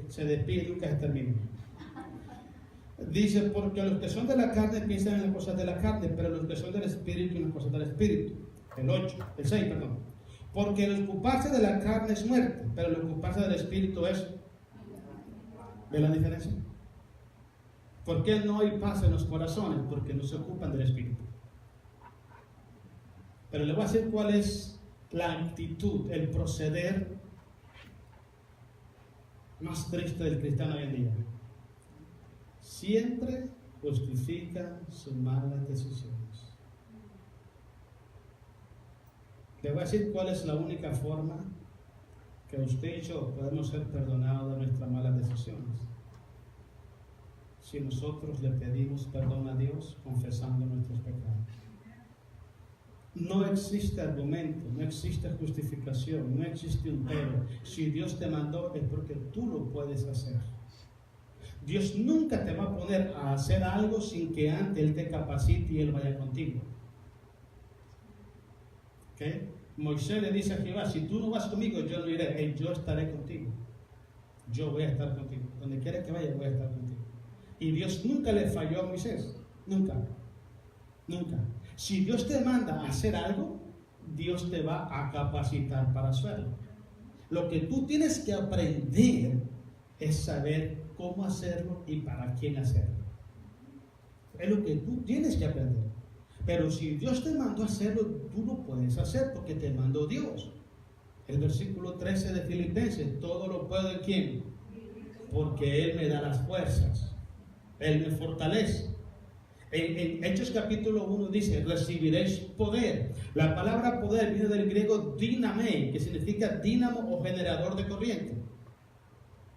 se despide y nunca se termina. Dice: porque los que son de la carne piensan en las cosas de la carne, pero los que son del Espíritu en las cosas del Espíritu. El 6, perdón. Porque el ocuparse de la carne es muerte, pero el ocuparse del Espíritu es... ¿Ve la diferencia? ¿Por qué no hay paz en los corazones? Porque no se ocupan del Espíritu. Pero le voy a decir cuál es la actitud, el proceder más triste del cristiano hoy en día. Siempre justifica sus malas decisiones. Le voy a decir cuál es la única forma que usted y yo podemos ser perdonados de nuestras malas decisiones. Si nosotros le pedimos perdón a Dios confesando nuestros pecados. No existe argumento, no existe justificación, no existe un pero. Si Dios te mandó es porque tú lo puedes hacer. Dios nunca te va a poner a hacer algo sin que antes Él te capacite y Él vaya contigo. ¿Okay? Moisés le dice a Jehová: si tú no vas conmigo, yo no iré. Yo estaré contigo. Yo voy a estar contigo. Donde quiera que vaya, voy a estar contigo. Y Dios nunca le falló a Moisés. Nunca. Nunca. Si Dios te manda a hacer algo, Dios te va a capacitar para hacerlo. Lo que tú tienes que aprender es saber cómo hacerlo y para quién hacerlo. Es lo que tú tienes que aprender. Pero si Dios te mandó a hacerlo, tú lo puedes hacer porque te mandó Dios. El versículo 13 de Filipenses, todo lo puedo en ¿quién? Porque Él me da las fuerzas. Él me fortalece. En Hechos capítulo 1 dice, recibiréis poder. La palabra poder viene del griego dinamei, que significa dínamo o generador de corriente.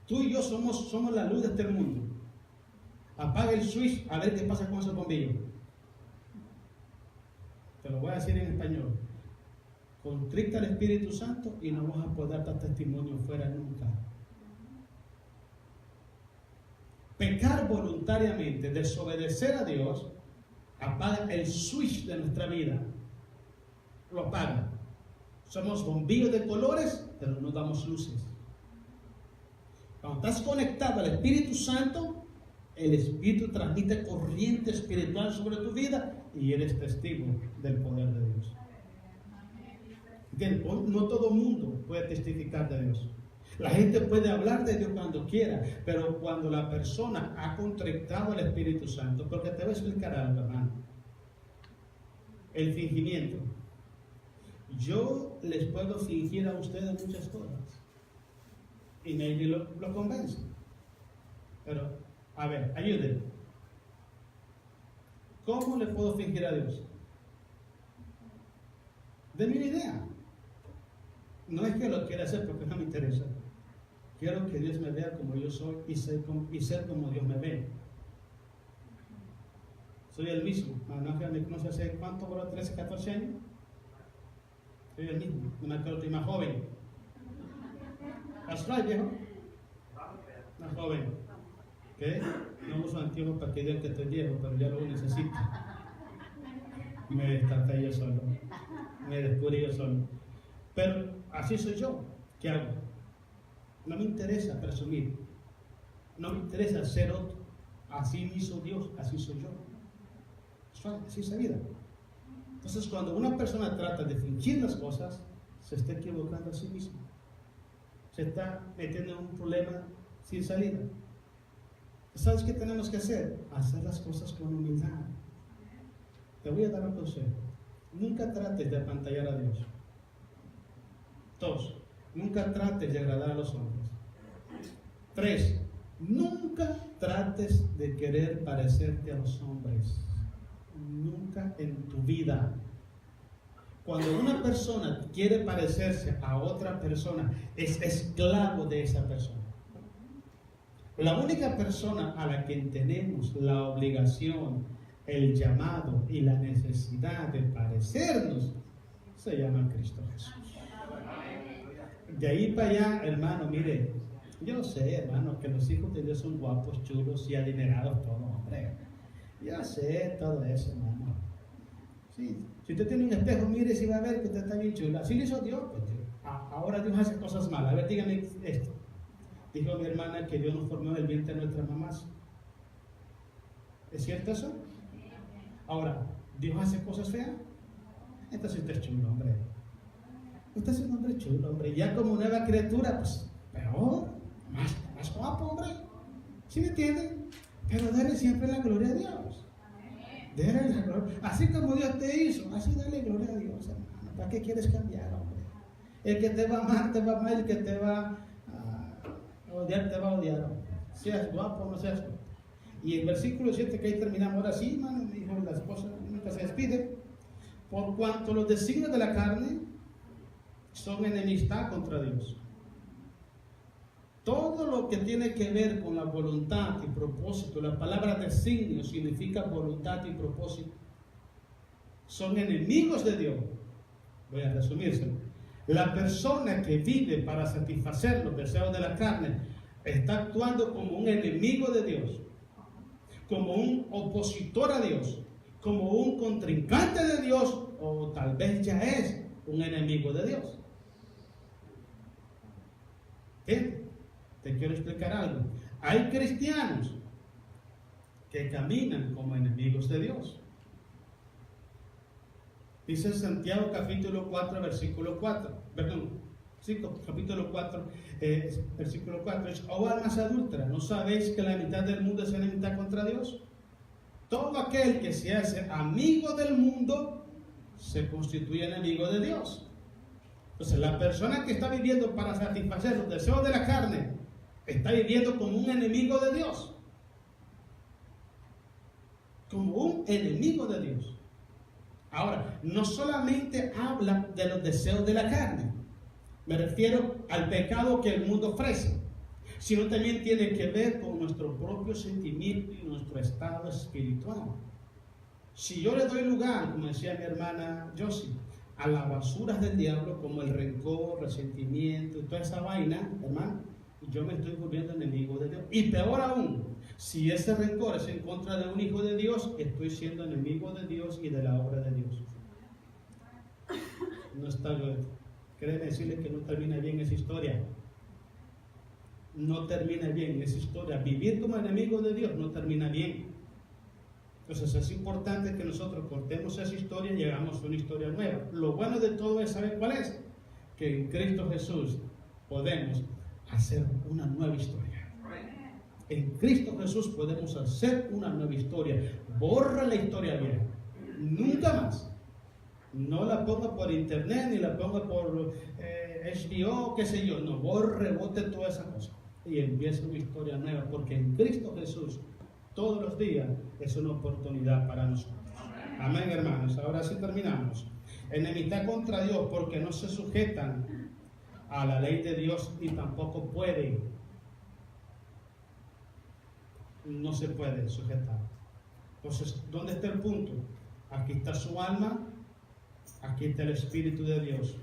Tú y yo somos la luz de este mundo. Apaga el switch a ver qué pasa con esos bombillos. Te lo voy a decir en español. Contricta al Espíritu Santo y no vas a poder dar testimonio fuera nunca. Pecar voluntariamente, desobedecer a Dios, apaga el switch de nuestra vida. Lo apaga. Somos bombillos de colores, pero no damos luces. Cuando estás conectado al Espíritu Santo, el Espíritu transmite corriente espiritual sobre tu vida y eres testigo del poder de Dios. No todo mundo puede testificar de Dios. La gente puede hablar de Dios cuando quiera, pero cuando la persona ha contrictado al Espíritu Santo, porque te voy a explicar algo, hermano. El fingimiento. Yo les puedo fingir a ustedes muchas cosas y maybe lo convence. Pero, a ver, ayúdenme. ¿Cómo le puedo fingir a Dios? Denme una idea. No es que lo quiera hacer porque no me interesa. Quiero que Dios me vea como yo soy y ser como Dios me ve. Soy el mismo. Ángel me conoce hace ¿cuánto? ¿Por 13, 14 años? Soy el mismo. No me acuerdo, estoy más joven. That's right, viejo. Más joven. ¿Qué? No uso antiguo para que digan que estoy viejo, pero ya lo necesito. Me destarté yo solo. Me descubrí yo solo. Pero así soy yo. ¿Qué hago? No me interesa presumir. No me interesa ser otro. Así me hizo Dios, así soy yo. Así es la vida. Entonces, cuando una persona trata de fingir las cosas, se está equivocando a sí mismo. Se está metiendo en un problema sin salida. ¿Sabes qué tenemos que hacer? Hacer las cosas con humildad. Te voy a dar un consejo. Nunca trates de apantallar a Dios. 2. Nunca trates de agradar a los hombres. 3. Nunca trates de querer parecerte a los hombres. Nunca en tu vida. Cuando una persona quiere parecerse a otra persona, es esclavo de esa persona. La única persona a la que tenemos la obligación, el llamado y la necesidad de parecernos se llama Cristo Jesús. De ahí para allá, hermano, mire, yo sé, hermano, que los hijos de Dios son guapos, chulos y adinerados todos, hombre. Ya sé todo eso, hermano. Sí. Si usted tiene un espejo, mire si va a ver que usted está bien chulo. Así lo hizo Dios, pues, ahora Dios hace cosas malas. A ver, dígame esto. Dijo mi hermana que Dios nos formó en el vientre de nuestras mamás. ¿Es cierto eso? Ahora, ¿Dios hace cosas feas? Entonces usted es chulo, hombre. Usted es un hombre chulo, hombre. Ya como nueva criatura, pues, peor, más guapo, hombre. ¿Sí me entienden? Pero dale siempre la gloria a Dios. Dale la gloria. Así como Dios te hizo, así dale gloria a Dios, hermano. ¿Para qué quieres cambiar, hombre? El que te va a amar, te va a amar. El que te va a odiar, te va a odiar. Seas guapo o no seas guapo. Y el versículo 7, que ahí terminamos. Ahora sí, hermano, me dijo la esposa, nunca se despide. Por cuanto los designios de la carne son enemistad contra Dios. Todo lo que tiene que ver con la voluntad y propósito, la palabra designio significa voluntad y propósito, son enemigos de Dios. Voy a resumírselo. La persona que vive para satisfacer los deseos de la carne está actuando como un enemigo de Dios, como un opositor a Dios, como un contrincante de Dios, o tal vez ya es un enemigo de Dios. ¿Qué? Te quiero explicar algo. Hay cristianos que caminan como enemigos de Dios. Dice Santiago capítulo 4, versículo 4. Perdón, Sí, capítulo 4, versículo 4, es: oh almas adúlteras, ¿no sabéis que la mitad del mundo es enemistad contra Dios? Todo aquel que se hace amigo del mundo se constituye enemigo de Dios. Entonces, la persona que está viviendo para satisfacer los deseos de la carne está viviendo como un enemigo de Dios. Como un enemigo de Dios. Ahora, no solamente habla de los deseos de la carne, me refiero al pecado que el mundo ofrece, sino también tiene que ver con nuestro propio sentimiento y nuestro estado espiritual. Si yo le doy lugar, como decía mi hermana Josie, a las basuras del diablo, como el rencor, resentimiento y toda esa vaina, hermano, yo me estoy volviendo enemigo de Dios. Y peor aún, si ese rencor es en contra de un hijo de Dios, estoy siendo enemigo de Dios y de la obra de Dios. No está bien. Créeme decirle que no termina bien esa historia. No termina bien esa historia. Vivir como enemigo de Dios no termina bien. Entonces es importante que nosotros cortemos esa historia y llegamos a una historia nueva. Lo bueno de todo es saber cuál es. Que en Cristo Jesús podemos hacer una nueva historia. En Cristo Jesús podemos hacer una nueva historia. Borra la historia vieja. Nunca más. No la ponga por internet, ni la ponga por HBO, qué sé yo. No, borre, bote toda esa cosa. Y empiece una historia nueva. Porque en Cristo Jesús, todos los días, es una oportunidad para nosotros. Amén, hermanos. Ahora sí terminamos. Enemistad contra Dios porque no se sujetan a la ley de Dios y tampoco pueden. No se puede sujetar. Entonces, ¿dónde está el punto? Aquí está su alma, aquí está el Espíritu de Dios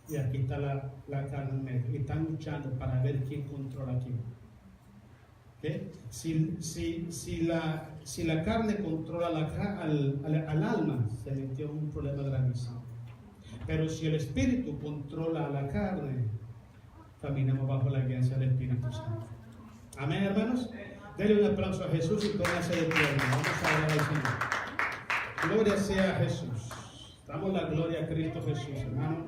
y aquí está la carne en medio. Y están luchando para ver quién controla quién. ¿Okay? Si la carne controla al alma, se metió en un problema gravísimo. Pero si el Espíritu controla a la carne, caminamos bajo la guianza del Espíritu Santo. Amén, hermanos. Denle un aplauso a Jesús y pónganse de pie. Vamos a orar al Señor. Gloria sea a Jesús. Damos la gloria a Cristo Jesús, hermano.